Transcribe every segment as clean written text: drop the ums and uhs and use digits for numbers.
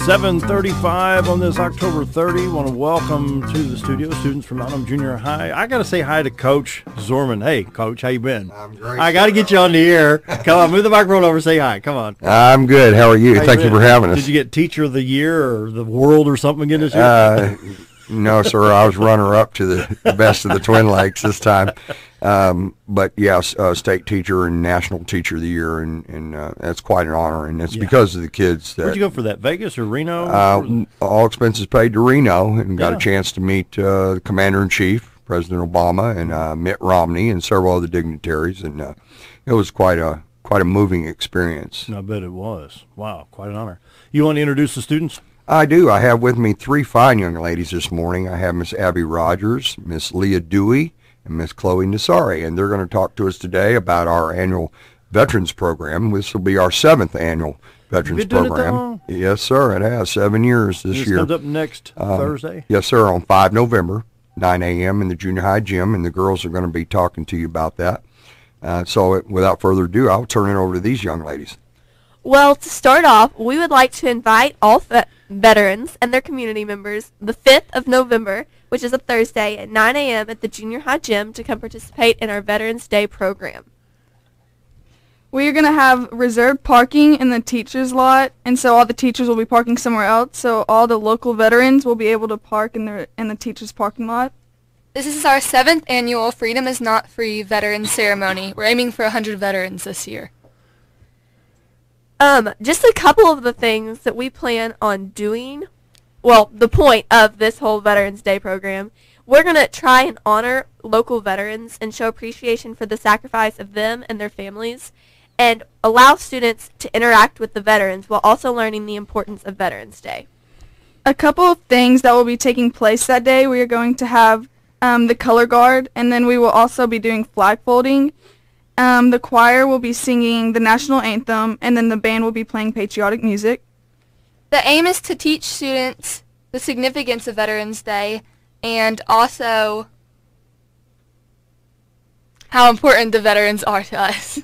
7:35 on this October 30. Want to welcome to the studio students from Nottingham Junior High. I got to say hi to Coach Zorman. Hey, Coach, how you been? I'm great. I got to get you on the air. Come on, move the microphone over. Say hi. Come on. I'm good. How are you? Thank you for having us. Did you get Teacher of the Year or the World or something again this year? No, sir. I was runner-up to the best of the Twin Lakes this time. But yes, state teacher and national teacher of the year, and that's quite an honor. And it's because of the kids. Where'd you go for that? Vegas or Reno? All expenses paid to Reno, and got a chance to meet the Commander-in-Chief, President Obama, and Mitt Romney, and several other dignitaries. And it was quite a moving experience. I bet it was. Wow, quite an honor. You want to introduce the students? I do. I have with me three fine young ladies this morning. I have Miss Abby Rogers, Miss Leah Dewey, and Miss Chloe Nassari, and they're going to talk to us today about our annual Veterans Program. This will be our 7th annual Veterans Program. Yes, sir. It has 7 years this year. Comes up next Thursday? Yes, sir, on 5 November, 9 a.m. in the junior high gym, and the girls are going to be talking to you about that. So without further ado, I'll turn it over to these young ladies. Well, to start off, we would like to invite all veterans and their community members the 5th of November, which is a Thursday, at 9 a.m. at the junior high gym to come participate in our Veterans Day program. We are going to have reserved parking in the teachers' lot, and so all the teachers will be parking somewhere else, so all the local veterans will be able to park in the teachers' parking lot. This is our 7th annual Freedom is Not Free Veterans Ceremony. We're aiming for 100 veterans this year. Just a couple of the things that we plan on doing. Well, the point of this whole Veterans Day program, we're going to try and honor local veterans and show appreciation for the sacrifice of them and their families, and allow students to interact with the veterans while also learning the importance of Veterans Day. A couple of things that will be taking place that day, we are going to have the color guard, and then we will also be doing flag folding. The choir will be singing the national anthem, and then the band will be playing patriotic music. The aim is to teach students the significance of Veterans Day and also how important the veterans are to us.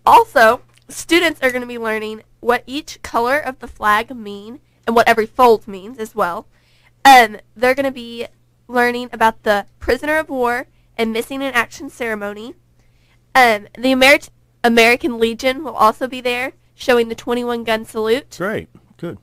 Also, students are going to be learning what each color of the flag mean and what every fold means as well. They're going to be learning about the prisoner of war and missing in action ceremony. The American Legion will also be there, showing the 21-gun salute. Great. Good.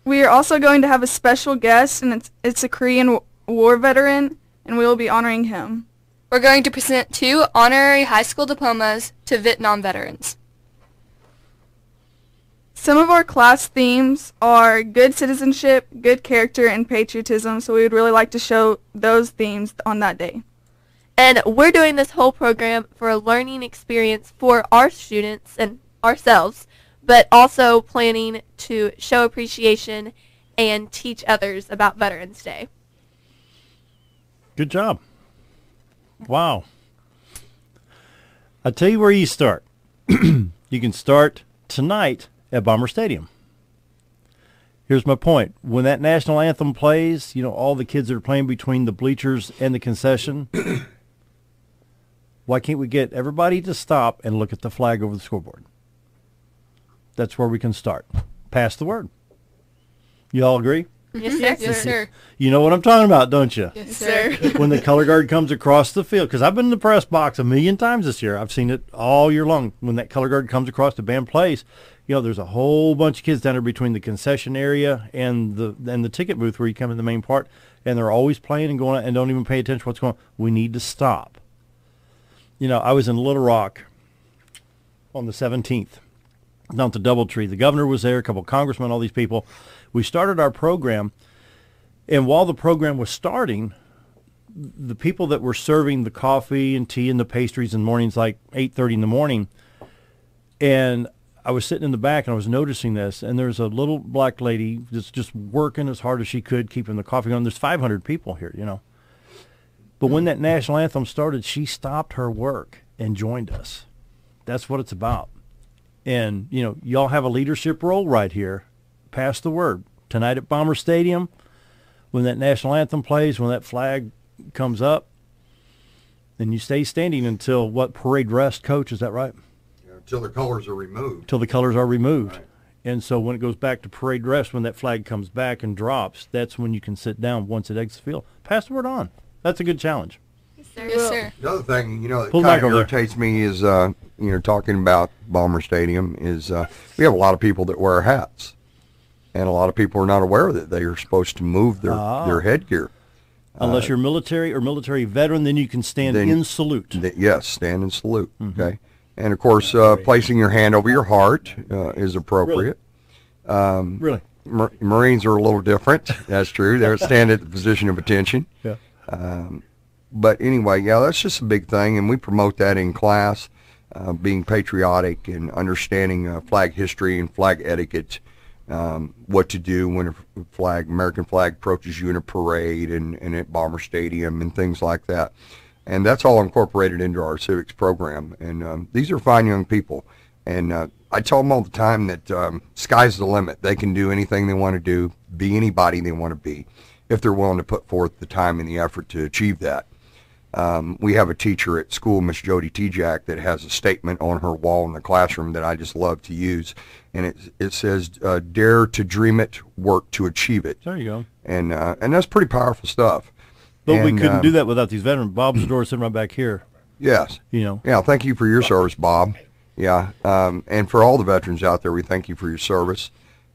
We are also going to have a special guest, and it's a Korean War veteran, and we will be honoring him. We're going to present 2 honorary high school diplomas to Vietnam veterans. Some of our class themes are good citizenship, good character, and patriotism, so we would really like to show those themes on that day. And we're doing this whole program for a learning experience for our students and ourselves, but also planning to show appreciation and teach others about Veterans Day. Good job. Wow. I'll tell you where you start. You can start tonight at Bomber Stadium. Here's my point. When that national anthem plays, you know, all the kids that are playing between the bleachers and the concession, why can't we get everybody to stop and look at the flag over the scoreboard? That's where we can start. Pass the word. You all agree? Yes, sir. Yes, sir. You know what I'm talking about, don't you? Yes, sir. When the color guard comes across the field, because I've been in the press box a million times this year. I've seen it all year long. When that color guard comes across, the band plays, you know, there's a whole bunch of kids down there between the concession area and the ticket booth where you come in the main part, and they're always playing and going and don't even pay attention to what's going on. We need to stop. You know, I was in Little Rock on the 17th, down at the Doubletree. The governor was there, a couple of congressmen, all these people. We started our program, and while the program was starting, the people that were serving the coffee and tea and the pastries in the mornings, like 8:30 in the morning, and I was sitting in the back and I was noticing this, and there's a little black lady that's just working as hard as she could, keeping the coffee on. There's 500 people here, you know. But when that national anthem started, she stopped her work and joined us. That's what it's about. And, you know, y'all have a leadership role right here. Pass the word. Tonight at Bomber Stadium, when that national anthem plays, when that flag comes up, then you stay standing until what, parade rest, Coach? Is that right? Until the colors are removed. Till the colors are removed. Right. And so when it goes back to parade rest, when that flag comes back and drops, that's when you can sit down once it exits the field. Pass the word on. That's a good challenge. Yes, sir. The other thing, that Pull kind back of over there. irritates me is, talking about Bomber Stadium is we have a lot of people that wear hats. And a lot of people are not aware that they are supposed to move their headgear. Unless you're military or military veteran, then you can stand in salute. Yes, stand and salute, okay? And, of course, placing your hand over your heart is appropriate. Really? Marines are a little different. That's true. They stand at the position of attention. Yeah. But anyway, yeah, that's just a big thing, and we promote that in class, being patriotic and understanding flag history and flag etiquette, what to do when a American flag approaches you in a parade and at Bomber Stadium and things like that. And that's all incorporated into our civics program. And these are fine young people. And I tell them all the time that sky's the limit. They can do anything they want to do, be anybody they want to be, if they're willing to put forth the time and the effort to achieve that. We have a teacher at school, Miss Jody Tejak, that has a statement on her wall in the classroom that I just love to use. And it says, dare to dream it, work to achieve it. There you go. And that's pretty powerful stuff. But we couldn't do that without these veterans. Bob's door sitting right back here. Yes. Yeah, thank you for your service, Bob. Yeah, and for all the veterans out there, we thank you for your service.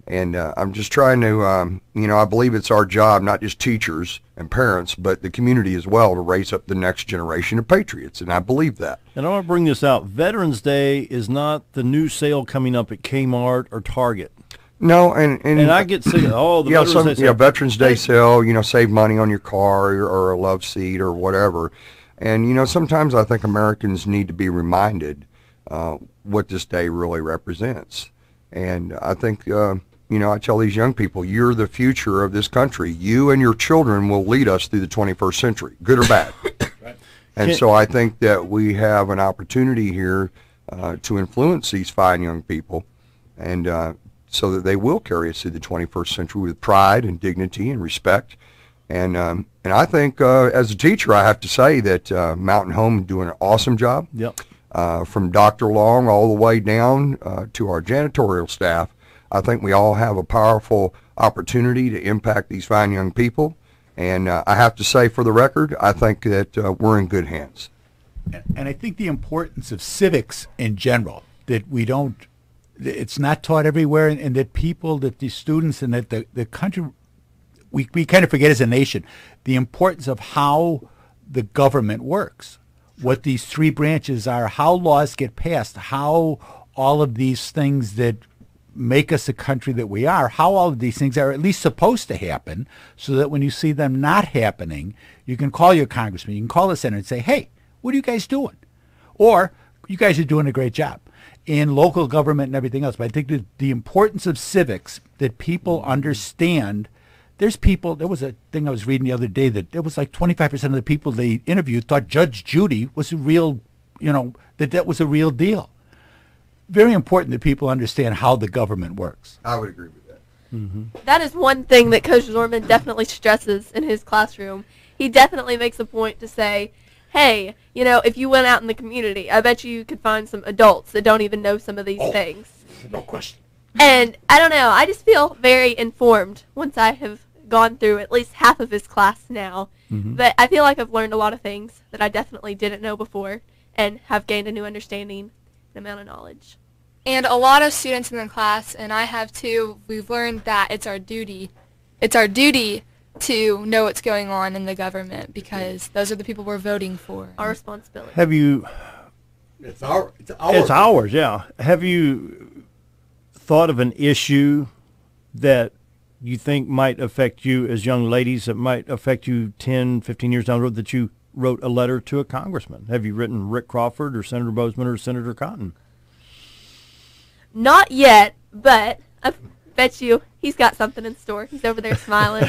And I'm just trying to, I believe it's our job, not just teachers and parents, but the community as well, to raise up the next generation of patriots, and I believe that. And I want to bring this out. Veterans Day is not the new sale coming up at Kmart or Target. No, and I get sick of, the Veterans Day sale. Veterans Day sale, save money on your car or a love seat or whatever. And, sometimes I think Americans need to be reminded what this day really represents. And I think, I tell these young people, you're the future of this country. You and your children will lead us through the 21st century, good or bad. Right. And so I think that we have an opportunity here to influence these fine young people, and so that they will carry us through the 21st century with pride and dignity and respect. And I think as a teacher, I have to say that Mountain Home is doing an awesome job. Yep. From Dr. Long all the way down to our janitorial staff. I think we all have a powerful opportunity to impact these fine young people. And I have to say, for the record, I think that we're in good hands. And I think the importance of civics in general, that it's not taught everywhere, and that the students and that the country, we kind of forget as a nation, the importance of how the government works, what these three branches are, how laws get passed, how all of these things that make us the country that we are, how all of these things are at least supposed to happen, so that when you see them not happening, you can call your congressman, you can call the senator and say, hey, what are you guys doing? Or, you guys are doing a great job in local government and everything else. But I think that the importance of civics, that people understand. There was a thing I was reading the other day that it was like 25% of the people they interviewed thought Judge Judy was a real, that was a real deal. Very important that people understand how the government works. I would agree with that. Mm-hmm. That is one thing that Coach Zorman definitely stresses in his classroom. He definitely makes a point to say, hey, if you went out in the community, I bet you could find some adults that don't even know some of these things. No question. And I don't know, I just feel very informed once I have gone through at least half of his class now. Mm-hmm. But I feel like I've learned a lot of things that I definitely didn't know before and have gained a new understanding and amount of knowledge. And a lot of students in the class, and I have too, we've learned that it's our duty to know what's going on in the government, because those are the people we're voting for. Our responsibility. Have you... It's ours. It's ours, yeah. Have you thought of an issue that you think might affect you as young ladies, that might affect you 10, 15 years down the road, that you wrote a letter to a congressman? Have you written Rick Crawford or Senator Bozeman or Senator Cotton? Not yet, but I bet you he's got something in store. He's over there smiling.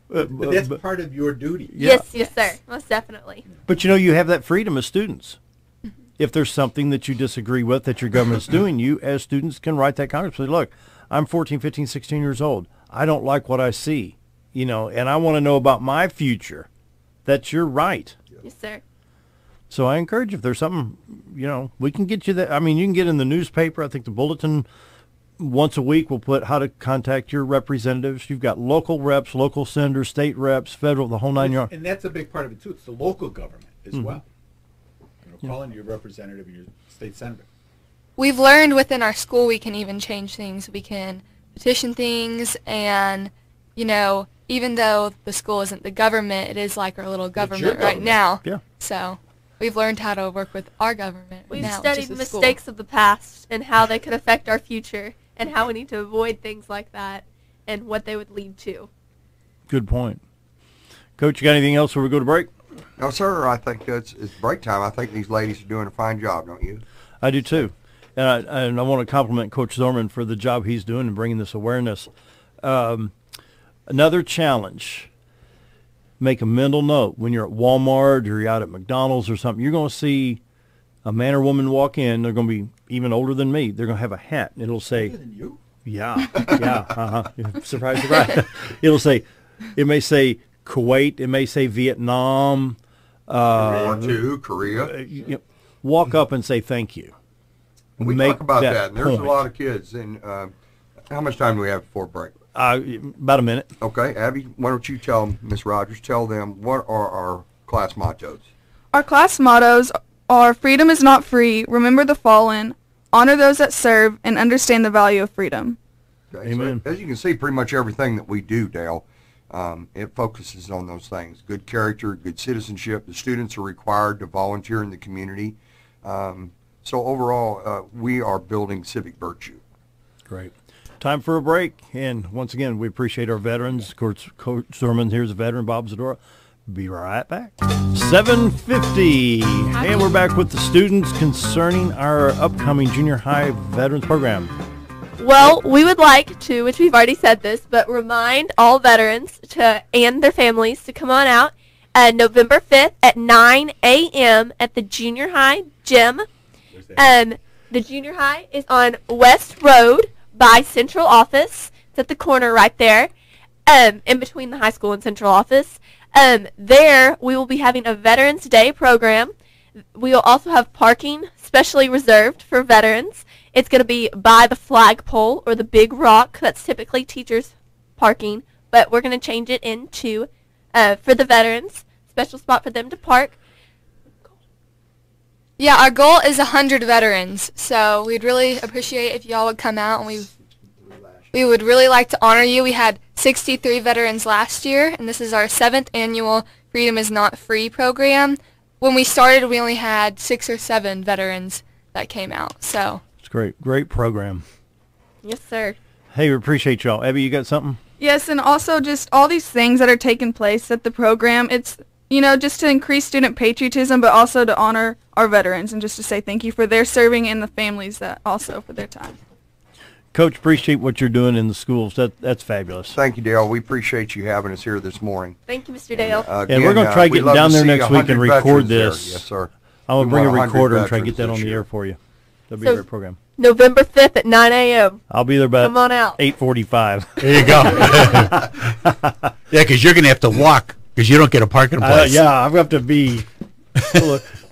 But that's part of your duty. Yeah. Yes, sir. Most definitely. But you have that freedom as students. If there's something that you disagree with that your government's doing, you as students can write that congressman. Look, I'm 14, 15, 16 years old. I don't like what I see, and I want to know about my future. That's your right. Yes, sir. So I encourage, if there's something, we can get you that. I mean, you can get in the newspaper. I think the bulletin once a week will put how to contact your representatives. You've got local reps, local senators, state reps, federal, the whole 9 yards. And that's a big part of it, too. It's the local government as well. Calling your representative, your state senator. We've learned within our school we can even change things. We can petition things, and, even though the school isn't the government, it is like our little government right now. Yeah. So we've learned how to work with our government We've now, studied which is the school. mistakes of the past and how they could affect our future and how we need to avoid things like that and what they would lead to. Good point. Coach, you got anything else before we go to break? No, sir. I think it's break time. I think these ladies are doing a fine job, don't you? I do too. And I want to compliment Coach Zorman for the job he's doing in bringing this awareness. Another challenge, make a mental note when you're at Walmart or you're out at McDonald's or something, you're going to see a man or woman walk in. They're going to be even older than me. They're going to have a hat, and it'll say, Older than you? yeah, surprise, surprise. It may say Kuwait, it may say Vietnam. War II, Korea. Walk up and say thank you. We Make talk about that, and there's point. a lot of kids. And how much time do we have before break? About a minute. Okay, Abby, why don't you tell Miss Rogers, tell them what are our class mottos? Our class mottos are freedom is not free, remember the fallen, honor those that serve, and understand the value of freedom. Okay, Amen. So, as you can see, pretty much everything that we do, Dale, it focuses on those things. Good character, good citizenship. The students are required to volunteer in the community. So overall, we are building civic virtue. Great. Time for a break. And once again, we appreciate our veterans. Of course, Coach Zerman here's a veteran, Bob Zadora. Be right back. 7:50. And we're back with the students concerning our upcoming junior high veterans program. Well, we would like to, which we've already said this, but remind all veterans and their families to come on out November 5th at 9 a.m. at the junior high gym. The junior high is on West Road by Central Office. It's at the corner right there, in between the high school and Central Office. There we will be having a Veterans Day program. We will also have parking specially reserved for veterans. It's going to be by the flagpole or the big rock. That's typically teachers' parking, but we're going to change it into, for the veterans, special spot for them to park. Yeah, our goal is 100 veterans, so we'd really appreciate if y'all would come out, and we would really like to honor you. We had 63 veterans last year, and this is our 7th annual Freedom is Not Free program. When we started, we only had 6 or 7 veterans that came out, so. It's great. Great program. Yes, sir. Hey, we appreciate y'all. Abby, you got something? Yes, and also just all these things that are taking place at the program, it's, just to increase student patriotism, but also to honor our veterans and just to say thank you for their serving and the families that also for their time. Coach, appreciate what you're doing in the schools. That's fabulous. Thank you, Dale. We appreciate you having us here this morning. Thank you, Mr. Dale. And we're going to try we'd getting love down to there see next week and 100 record veterans there. this. Yes, sir. I'm going to We bring a want 100 recorder and try to get veterans that on this the year. air for you. That'll be a great program. November 5th at 9 a.m. I'll be there about Come on out. 8:45. There you go. Yeah, because you're going to have to walk because you don't get a parking place. Yeah, I'm going to have to be.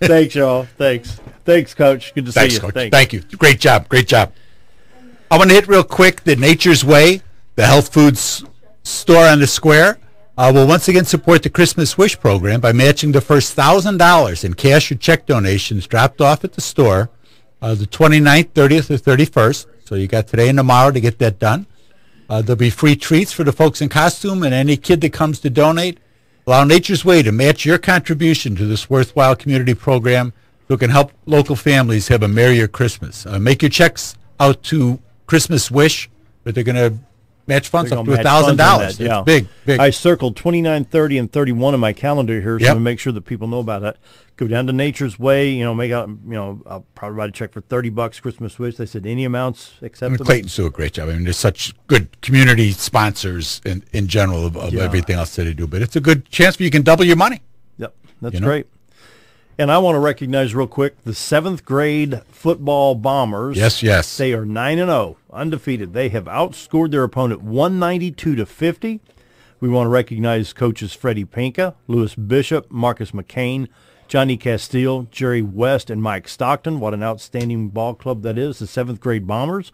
Thanks, y'all. Thanks, Coach. Good to Thanks, see you. Coach. Thank you. Great job. I want to hit real quick the Nature's Way, the health foods store on the square. Will once again support the Christmas Wish program by matching the first $1,000 in cash or check donations dropped off at the store the 29th, 30th, or 31st. So you got today and tomorrow to get that done. There'll be free treats for the folks in costume and any kid that comes to donate. Allow Nature's Way to match your contribution to this worthwhile community program so it can help local families have a merrier Christmas. Make your checks out to Christmas Wish, but they're going to match funds up to $1,000. That's big. I circled 29, 30, and 31 on my calendar here, so Yep. to make sure that people know about that. Go down to Nature's Way, make out, I'll probably write a check for $30 Christmas Wish. They said any amounts acceptable. Clayton's do a great job. I mean, there's such good community sponsors in general of everything else that they do, but it's a good chance where you can double your money. Yep, that's great. And I want to recognize real quick the 7th grade football Bombers. Yes. They are 9-0, undefeated. They have outscored their opponent 192-50. We want to recognize coaches Freddie Pinka, Lewis Bishop, Marcus McCain, Johnny Castile, Jerry West, and Mike Stockton. What an outstanding ball club that is. The 7th grade Bombers.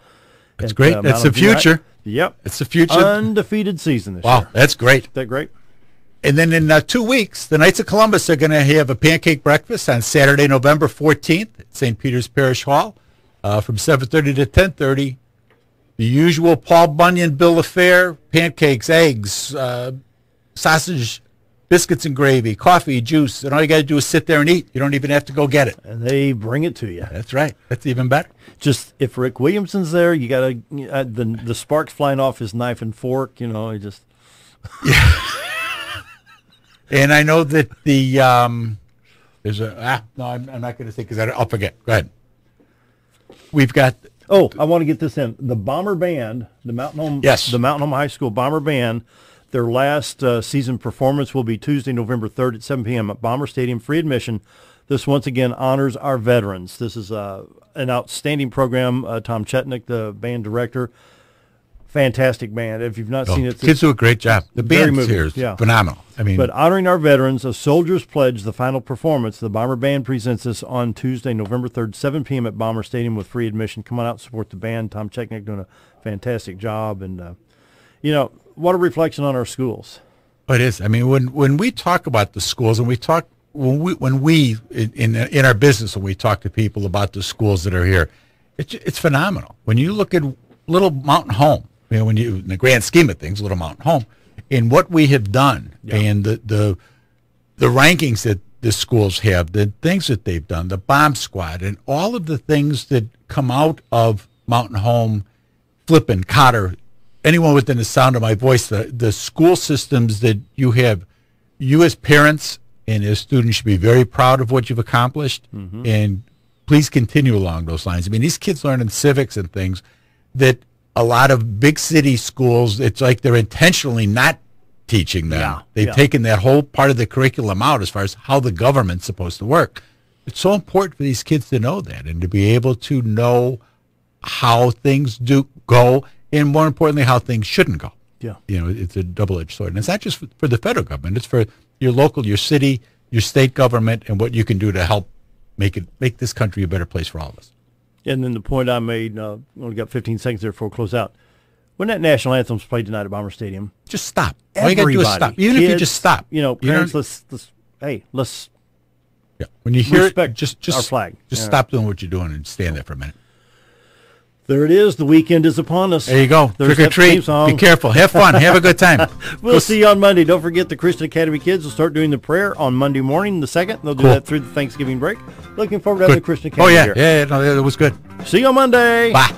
That's great. That's the future. Yep. It's the future. Undefeated season this year. Wow, that's great. Isn't that great? And then in 2 weeks, the Knights of Columbus are going to have a pancake breakfast on Saturday, November 14th at St. Peter's Parish Hall from 7:30 to 10:30. The usual Paul Bunyan bill of fare: pancakes, eggs, sausage, biscuits and gravy, coffee, juice, and all you got to do is sit there and eat. You don't even have to go get it. And they bring it to you. That's right. That's even better. Just if Rick Williamson's there, you got to the sparks flying off his knife and fork. You know, he just. Yeah. And I know that the there's a no, I'm not going to say because I'll forget. Go ahead. We've got. Oh, I want to get this in. The Bomber Band, the Mountain Home, Yes. the Mountain Home High School Bomber Band, their last season performance will be Tuesday, November 3rd at 7 p.m. at Bomber Stadium, free admission. This once again honors our veterans. This is an outstanding program. Tom Chetnick, the band director, fantastic band. If you've not seen it, kids do a great job. The very band here is phenomenal. I mean, but honoring our veterans, a Soldier's Pledge, the final performance, the Bomber Band presents this on Tuesday, November 3rd, 7 p.m. at Bomber Stadium with free admission. Come on out and support the band. Tom Chetnick doing a fantastic job. And, you know, what a reflection on our schools. it is. I mean, when we talk about the schools and we talk, when we in our business, when we talk to people about the schools that are here, it's phenomenal. When you look at Little Mountain Home, you know, when you, in the grand scheme of things, Little Mountain Home, and what we have done, and the rankings that the schools have, the things that they've done, the bomb squad, and all of the things that come out of Mountain Home, Flippin, Cotter, anyone within the sound of my voice, the school systems that you have, you as parents and as students should be very proud of what you've accomplished, and please continue along those lines. I mean, these kids learn in civics and things that a lot of big city schools, it's like they're intentionally not teaching them. They've taken that whole part of the curriculum out as far as how the government's supposed to work. It's so important for these kids to know that and to be able to know how things do go, and more importantly, how things shouldn't go. Yeah. You know, it's a double-edged sword. And it's not just for the federal government. It's for your local, your city, your state government, and what you can do to help make this country a better place for all of us. And then the point I made, only got 15 seconds there before we close out. When that national anthem's played tonight at Bomber Stadium, just stop. All you got to do is stop. Even if you just stop. You know, parents, let's yeah. When you hear respect just our flag. Just stop doing what you're doing and stand there for a minute. There it is. The weekend is upon us. There you go. There's Trick or treat. Be careful. Have fun. Have a good time. We'll see you on Monday. Don't forget the Christian Academy kids will start doing the prayer on Monday morning, the 2nd. They'll do that through the Thanksgiving break. Looking forward to having the Christian Academy here. Yeah, no, it was good. See you on Monday. Bye.